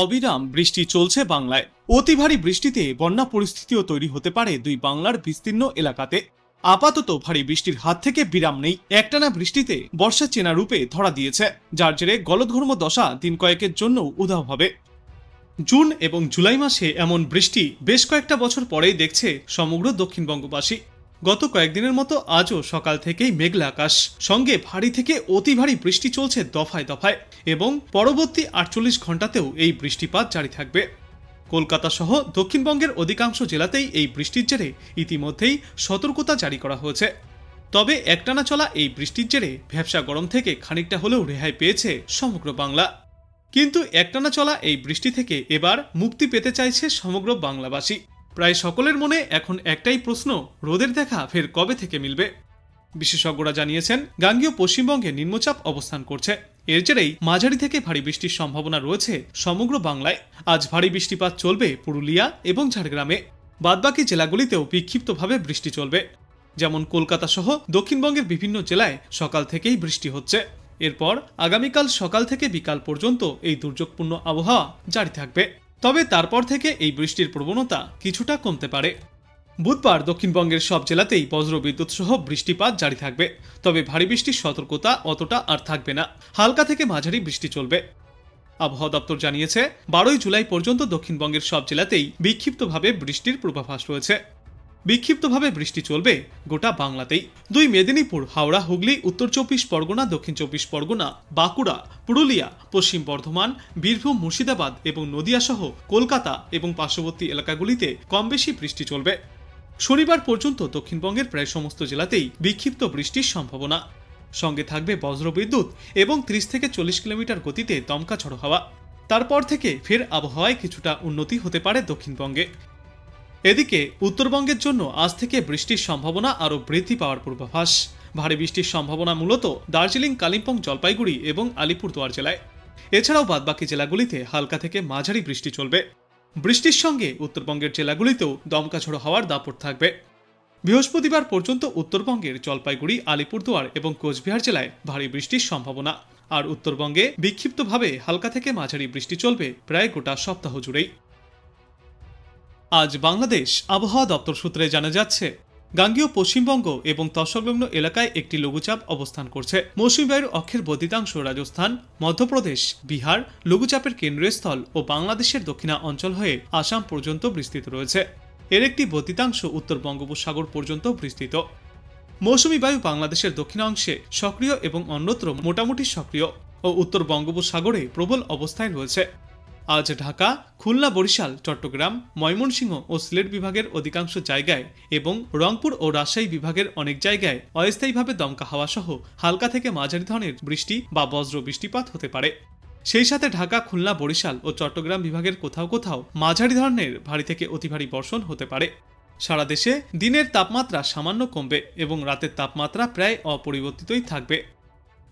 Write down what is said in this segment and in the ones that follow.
অবিরাম বৃষ্টি চলছে বাংলায়। অতি ভারী বৃষ্টিতে বন্যা পরিস্থিতিও তৈরি হতে পারে দুই বাংলার বিস্তীর্ণ এলাকাতে। আপাতত ভারী বৃষ্টির হাত থেকে বিরাম নেই। একটানা বৃষ্টিতে বর্ষা চেনা রূপে ধরা দিয়েছে, যার জেরে গলদঘর্ম দশা দিন কয়েকের জন্য উধাও হবে। জুন এবং জুলাই মাসে এমন বৃষ্টি বেশ কয়েকটা বছর পরেই দেখছে সমগ্র দক্ষিণবঙ্গবাসী। গত কয়েকদিনের মতো আজও সকাল থেকেই মেঘলা আকাশ, সঙ্গে ভারী থেকে অতি ভারী বৃষ্টি চলছে দফায় দফায়, এবং পরবর্তী 48 ঘন্টাতেও এই বৃষ্টিপাত জারি থাকবে। কলকাতা সহ দক্ষিণবঙ্গের অধিকাংশ জেলাতেই এই বৃষ্টির জেরে ইতিমধ্যেই সতর্কতা জারি করা হয়েছে। তবে একটানা চলা এই বৃষ্টির জেরে ভ্যাপসা গরম থেকে খানিকটা হলেও রেহাই পেয়েছে সমগ্র বাংলা। কিন্তু একটানা চলা এই বৃষ্টি থেকে এবার মুক্তি পেতে চাইছে সমগ্র বাংলাবাসী। প্রায় সকলের মনে এখন একটাই প্রশ্ন, রোদের দেখা ফের কবে থেকে মিলবে? বিশেষজ্ঞরা জানিয়েছেন, গাঙ্গেয় পশ্চিমবঙ্গে নিম্নচাপ অবস্থান করছে। এর জেরেই মাঝারি থেকে ভারী বৃষ্টির সম্ভাবনা রয়েছে সমগ্র বাংলায়। আজ ভারী বৃষ্টিপাত চলবে পুরুলিয়া এবং ঝাড়গ্রামে। বাদবাকি জেলাগুলিতেও বিক্ষিপ্তভাবে বৃষ্টি চলবে। যেমন কলকাতা সহ দক্ষিণবঙ্গের বিভিন্ন জেলায় সকাল থেকেই বৃষ্টি হচ্ছে। এরপর আগামীকাল সকাল থেকে বিকাল পর্যন্ত এই দুর্যোগপূর্ণ আবহাওয়া জারি থাকবে। তবে তারপর থেকে এই বৃষ্টির প্রবণতা কিছুটা কমতে পারে। বুধবার দক্ষিণবঙ্গের সব জেলাতেই বজ্রবিদ্যুৎ সহ বৃষ্টিপাত জারি থাকবে। তবে ভারী বৃষ্টির সতর্কতা অতটা আর থাকবে না, হালকা থেকে মাঝারি বৃষ্টি চলবে। আবহাওয়া দপ্তর জানিয়েছে, 12 জুলাই পর্যন্ত দক্ষিণবঙ্গের সব জেলাতেই বিক্ষিপ্তভাবে বৃষ্টির পূর্বাভাস রয়েছে। বিক্ষিপ্তভাবে বৃষ্টি চলবে গোটা বাংলাতেই। দুই মেদিনীপুর, হাওড়া, হুগলি, উত্তর 24 পরগনা, দক্ষিণ 24 পরগনা, বাঁকুড়া, পুরুলিয়া, পশ্চিম বর্ধমান, বীরভূম, মুর্শিদাবাদ এবং নদিয়া সহ কলকাতা এবং পার্শ্ববর্তী এলাকাগুলিতে কম বেশি বৃষ্টি চলবে। শনিবার পর্যন্ত দক্ষিণবঙ্গের প্রায় সমস্ত জেলাতেই বিক্ষিপ্ত বৃষ্টির সম্ভাবনা। সঙ্গে থাকবে বজ্রবিদ্যুৎ এবং 30 থেকে 40 কিলোমিটার গতিতে দমকা ঝড়ো হাওয়া। তারপর থেকে ফের আবহাওয়ায় কিছুটা উন্নতি হতে পারে দক্ষিণবঙ্গে। এদিকে উত্তরবঙ্গের জন্য আজ থেকে বৃষ্টির সম্ভাবনা আরও বৃদ্ধি পাওয়ার পূর্বাভাস। ভারী বৃষ্টির সম্ভাবনা মূলত দার্জিলিং, কালিম্পং, জলপাইগুড়ি এবং আলিপুরদুয়ার জেলায়। এছাড়াও বাদবাকি জেলাগুলিতে হালকা থেকে মাঝারি বৃষ্টি চলবে। বৃষ্টির সঙ্গে উত্তরবঙ্গের জেলাগুলিতেও দমকা ঝড়ো হওয়ার দাপট থাকবে। বৃহস্পতিবার পর্যন্ত উত্তরবঙ্গের জলপাইগুড়ি, আলিপুরদুয়ার এবং কোচবিহার জেলায় ভারী বৃষ্টির সম্ভাবনা। আর উত্তরবঙ্গে বিক্ষিপ্তভাবে হালকা থেকে মাঝারি বৃষ্টি চলবে প্রায় গোটা সপ্তাহ জুড়েই। আজ বাংলাদেশ আবহাওয়া দপ্তর সূত্রে জানা যাচ্ছে, গাঙ্গেয় পশ্চিমবঙ্গ এবং তৎসংলগ্ন এলাকায় একটি লঘুচাপ অবস্থান করছে। মৌসুমী বায়ুর অক্ষের বদ্ধিতাংশ রাজস্থান, মধ্যপ্রদেশ, বিহার, লঘুচাপের কেন্দ্রস্থল ও বাংলাদেশের দক্ষিণা অঞ্চল হয়ে আসাম পর্যন্ত বিস্তৃত রয়েছে। এর একটি বদ্ধিতাংশ উত্তর বঙ্গোপসাগর পর্যন্ত বিস্তৃত। মৌসুমী বায়ু বাংলাদেশের দক্ষিণাংশে সক্রিয় এবং অন্যত্র মোটামুটি সক্রিয় ও উত্তর বঙ্গোপসাগরে প্রবল অবস্থায় রয়েছে। আজ ঢাকা, খুলনা, বরিশাল, চট্টগ্রাম, ময়মনসিংহ ও সিলেট বিভাগের অধিকাংশ জায়গায় এবং রংপুর ও রাজশাহী বিভাগের অনেক জায়গায় অস্থায়ীভাবে দমকা হাওয়া সহ হালকা থেকে মাঝারি ধরনের বৃষ্টি বা বজ্র বৃষ্টিপাত হতে পারে। সেই সাথে ঢাকা, খুলনা, বরিশাল ও চট্টগ্রাম বিভাগের কোথাও কোথাও মাঝারি ধরনের ভারী থেকে অতি ভারী বর্ষণ হতে পারে। সারা দেশে দিনের তাপমাত্রা সামান্য কমবে এবং রাতের তাপমাত্রা প্রায় অপরিবর্তিতই থাকবে।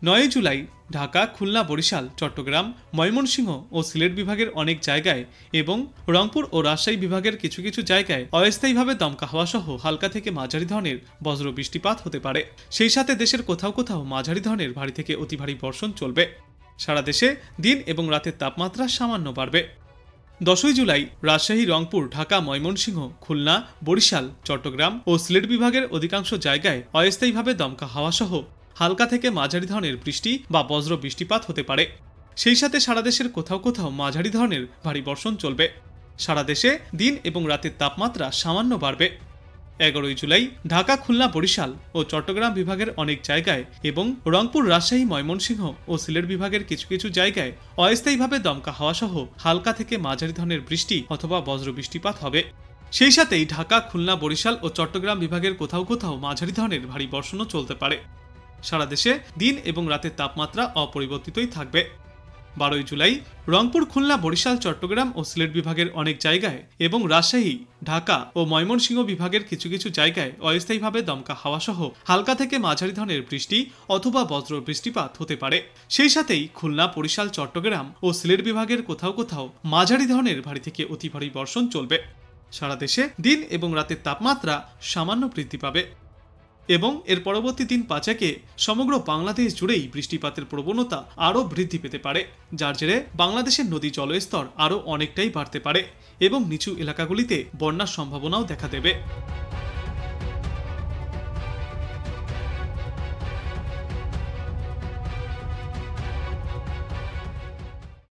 9 জুলাই ঢাকা, খুলনা, বরিশাল, চট্টগ্রাম, ময়মনসিংহ ও সিলেট বিভাগের অনেক জায়গায় এবং রংপুর ও রাজশাহী বিভাগের কিছু কিছু জায়গায় অস্থায়ীভাবে দমকা হাওয়া সহ হালকা থেকে মাঝারি ধরনের বজ্র বৃষ্টিপাত হতে পারে। সেই সাথে দেশের কোথাও কোথাও মাঝারি ধরনের ভারী থেকে অতি ভারী বর্ষণ চলবে। সারা দেশে দিন এবং রাতের তাপমাত্রা সামান্য বাড়বে। 10 জুলাই রাজশাহী, রংপুর, ঢাকা, ময়মনসিংহ, খুলনা, বরিশাল, চট্টগ্রাম ও সিলেট বিভাগের অধিকাংশ জায়গায় অস্থায়ীভাবে দমকা হাওয়া সহ হালকা থেকে মাঝারি ধরনের বৃষ্টি বা বজ্র বৃষ্টিপাত হতে পারে। সেই সাথে সারা দেশের কোথাও কোথাও মাঝারি ধরনের ভারী বর্ষণ চলবে। সারা দেশে দিন এবং রাতের তাপমাত্রা সামান্য বাড়বে। 11 জুলাই ঢাকা, খুলনা, বরিশাল ও চট্টগ্রাম বিভাগের অনেক জায়গায় এবং রংপুর, রাজশাহী, ময়মনসিংহ ও সিলেট বিভাগের কিছু কিছু জায়গায় অস্থায়ীভাবে দমকা হাওয়া সহ হালকা থেকে মাঝারি ধরনের বৃষ্টি অথবা বজ্র বৃষ্টিপাত হবে। সেই সাথেই ঢাকা, খুলনা, বরিশাল ও চট্টগ্রাম বিভাগের কোথাও কোথাও মাঝারি ধরনের ভারী বর্ষণও চলতে পারে। সারা দেশে দিন এবং রাতের তাপমাত্রা অপরিবর্তিতই থাকবে। 12 জুলাই রংপুর, খুলনা, বরিশাল, চট্টগ্রাম ও সিলেট বিভাগের অনেক জায়গায় এবং রাজশাহী, ঢাকা ও ময়মনসিংহ বিভাগের কিছু কিছু জায়গায় অস্থায়ীভাবে দমকা হাওয়া সহ হালকা থেকে মাঝারি ধরনের বৃষ্টি অথবা বজ্র বৃষ্টিপাত হতে পারে। সেই সাথেই খুলনা, বরিশাল, চট্টগ্রাম ও সিলেট বিভাগের কোথাও কোথাও মাঝারি ধরনের ভারী থেকে অতি ভারী বর্ষণ চলবে। সারা দেশে দিন এবং রাতের তাপমাত্রা সামান্য বৃদ্ধি পাবে। এবং এর পরবর্তী দিন 5-এ সমগ্র বাংলাদেশ জুড়েই বৃষ্টিপাতের প্রবণতা আরও বৃদ্ধি পেতে পারে, যার জেরে বাংলাদেশের নদী জলস্তর আরও অনেকটাই বাড়তে পারে এবং নিচু এলাকাগুলিতে বন্যার সম্ভাবনাও দেখা দেবে।